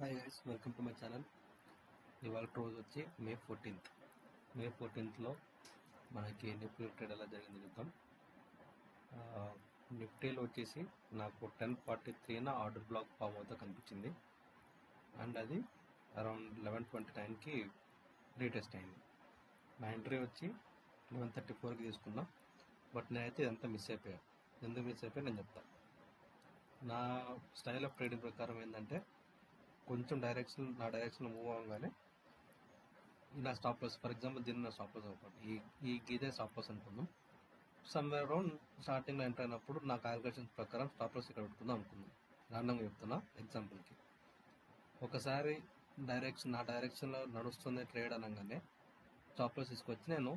Hi guys, welcome to my channel. ఇవాళ రోజు వచ్చి మే 14లో మనకి నిఫ్టీ ట్రేడ్ ఎలా జరిగింది చూద్దాం. నిఫ్టీలో వచ్చేసి నాకు 10:43న ఆర్డర్ బ్లాక్ ఫామ్ అవుతా కనిపించింది అండ్ అది అరౌండ్ 11:29కి రీటెస్ట్ అయింది. నా ఎంట్రీ వచ్చి 11:34కి తీసుకున్నా. బట్ నేనైతే ఇదంతా మిస్ అయిపోయా. ఎందుకు మిస్ అయిపోయా నేను చెప్తాను. నా స్టైల్ ఆఫ్ ట్రేడింగ్ ప్రకారం ఏంటంటే, కొంచెం నా డైరెక్షన్ మూవ్ అవ్వగానే నా స్టాప్ లాస్, ఫర్ ఎగ్జాంపుల్ దీన్ని నా స్టాప్ లాస్ అనుకోండి, ఈ గీతే స్టాప్ లాస్ అనుకుందాం. సమ్వేర్ అరౌండ్ స్టార్టింగ్లో ఎంటర్ అయినప్పుడు నా క్యాలిక్యులేషన్స్ ప్రకారం స్టాప్ లాస్ ఇక్కడ పెట్టుకుందాం అనుకుందాం. రాండంగా చెప్తున్నా ఎగ్జాంపుల్కి. ఒకసారి నా డైరెక్షన్లో నడుస్తుంది ట్రేడ్ అనగానే స్టాప్ లాస్ తీసుకొచ్చి నేను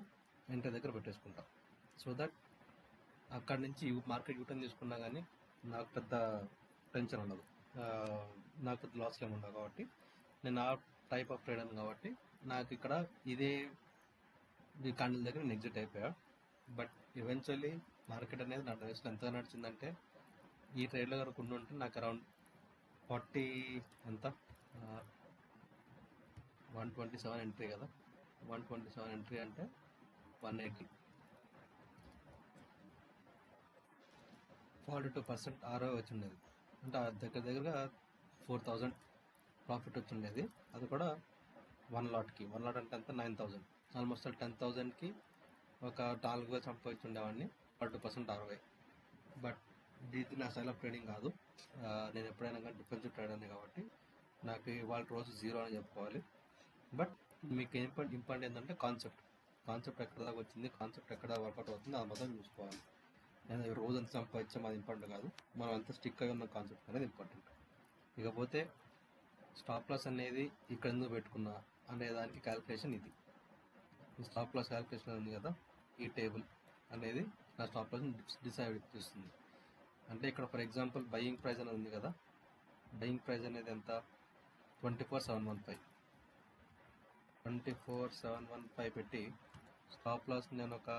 ఎంటర్ దగ్గర పెట్టేసుకుంటా. సో దట్ అక్కడి నుంచి మార్కెట్ యూటర్న్ తీసుకున్నా కానీ నాకు పెద్ద టెన్షన్ ఉండదు, నాకు లాస్లు ఏమి ఉండవు. కాబట్టి నేను ఆ టైప్ ఆఫ్ ట్రేడర్ కాబట్టి నాకు ఇక్కడ ఇదే క్యాండిల్ దగ్గర నేను ఎగ్జిట్ అయిపోయా. బట్ ఈవెన్చువల్లీ మార్కెట్ అనేది నా డైరెక్షన్ ఎంత నడిచిందంటే, ఈ ట్రేడ్లో కనుక ఉంటే నాకు అరౌండ్ 40 ఎంత 127 ఎంట్రీ కదా, 127 ఎంట్రీ అంటే 180, 42% ROI వచ్చి ఉండేది. అంటే దగ్గరగా 4,000 ప్రాఫిట్ వచ్చి ఉండేది. అది కూడా 1 లాట్కి. 1 లాట్ అంటే ఎంత, 9,000. ఆల్మోస్ట్ 10,000కి ఒక 4 సంపాదించి ఉండేవాడిని. 42% ROI. బట్ ఇది నా స్టైల్ ఆఫ్ ట్రేడింగ్ కాదు. నేను ఎప్పుడైనా కానీ డిఫెన్సివ్ ట్రేడర్ని కాబట్టి నాకు ఇవాళ రోజు 0 అని చెప్పుకోవాలి. బట్ మీకు ఇంపార్టెంట్ ఏంటంటే కాన్సెప్ట్ ఎక్కడ దాకా వచ్చింది, కాన్సెప్ట్ ఎక్కడ వర్కౌట్ అవుతుంది, అది మొత్తం చూసుకోవాలి. నేను రోజు ఎంత సంపాదించాం అది ఇంపార్టెంట్ కాదు, మనం ఎంత స్టిక్ అయి ఉన్న కాన్సెప్ట్ అనేది ఇంపార్టెంట్. ఇకపోతే స్టాప్ లాస్ అనేది ఇక్కడ ఎందుకు పెట్టుకున్నా అనే దానికి క్యాలిక్యులేషన్ ఇది. ఈ స్టాప్ లాస్ క్యాలిక్యులేషన్ ఉంది కదా, ఈ టేబుల్ అనేది నా స్టాప్ లాస్ డిసైడ్ చేస్తుంది. అంటే ఇక్కడ ఫర్ ఎగ్జాంపుల్ బయింగ్ ప్రైస్ అనేది ఉంది కదా, బయింగ్ ప్రైస్ అనేది ఎంత, 24,715 పెట్టి స్టాప్ లాస్ నేను ఒక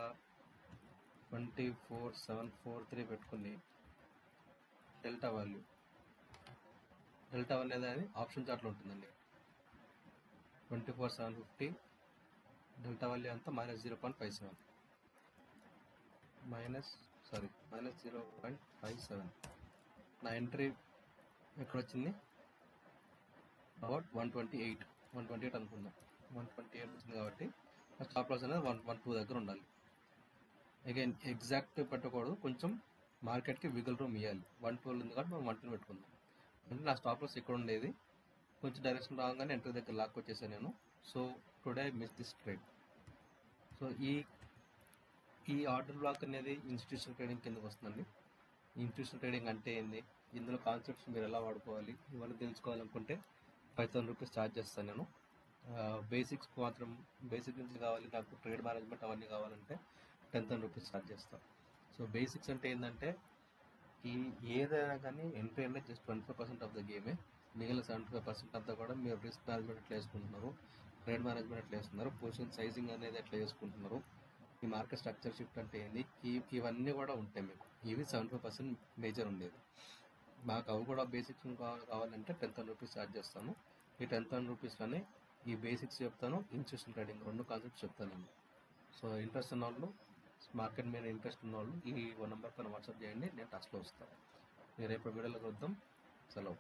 24,743 పెట్టుకుని డెల్టా వాల్యూ అనేది ఆప్షన్ చార్ట్లో ఉంటుందండి. 24,750 డెల్టా వాల్యూ అంతా -0.57 -0.57. నా ఎంట్రీ ఎక్కడ వచ్చింది, అబౌట్ 128 అనుకుందాం. 128 వచ్చింది కాబట్టి స్టాప్ లాస్ అనేది 112 దగ్గర ఉండాలి. అగైన్ ఎగ్జాక్ట్ పెట్టకూడదు, కొంచెం మార్కెట్కి విగల్ రూమ్ ఇవ్వాలి. 112 ఉంది కాబట్టి మనం 112 పెట్టుకుందాం. అంటే నా స్టాప్ లాస్ ఇక్కడ ఉండేది, కొంచెం డైరెక్షన్ రాగానే ఎంట్రీ దగ్గర లాక్ వచ్చేసాను నేను. So today miss this trade. So ఈ ఆర్డర్ బ్లాక్ అనేది ఇన్స్టిట్యూషనల్ ట్రేడింగ్ కిందకు వస్తుందండి. ఇన్స్టిట్యూషనల్ ట్రేడింగ్ అంటే ఏంది, ఇందులో కాన్సెప్ట్స్ మీరు ఎలా వాడుకోవాలి ఇవన్నీ తెలుసుకోవాలనుకుంటే 5,000 రూపీస్ ఛార్జ్ చేస్తాను నేను. బేసిక్ నుంచి కావాలి, నాకు ట్రేడ్ మేనేజ్మెంట్ అవన్నీ కావాలంటే 10,000 రూపీస్ ఛార్జ్ చేస్తాను. సో బేసిక్స్ అంటే ఏంటంటే, ఏదైనా కానీ ఎంట్రీ అనేది జస్ట్ 25% ఆఫ్ ద గేమే. మిగిలిన 75% అంతా కూడా మీరు రిస్క్ మేనేజ్మెంట్ ఎట్లా చేసుకుంటున్నారు, ట్రేడ్ మేనేజ్మెంట్ ఎట్లా చేస్తున్నారు, పొజిషన్ సైజింగ్ అనేది ఎట్లా చేసుకుంటున్నారు, ఈ మార్కెట్ స్ట్రక్చర్ షిఫ్ట్ అంటే ఏంది, ఇవన్నీ కూడా ఉంటాయి మీకు. ఇవి 75% మేజర్ ఉండేది. మాకు అవి కూడా బేసిక్స్ కావాలంటే 10,000 రూపీస్ ఛార్జ్ చేస్తాను. ఈ 10,000 రూపీస్లోనే ఈ బేసిక్స్ చెప్తాను, ఇన్స్టిట్యూషనల్ ట్రేడింగ్ 2 కాన్సెప్ట్స్ చెప్తాను నేను. సో ఇంట్రెస్ట్ ఉన్న వాళ్ళు, మార్కెట్ మీద ఇంట్రెస్ట్ ఉన్న వాళ్ళు ఈ నెంబర్ పైన వాట్సాప్ చేయండి, నేను టచ్లో వస్తాను. రేపు వీడియోలో చూద్దాం. సెలవు.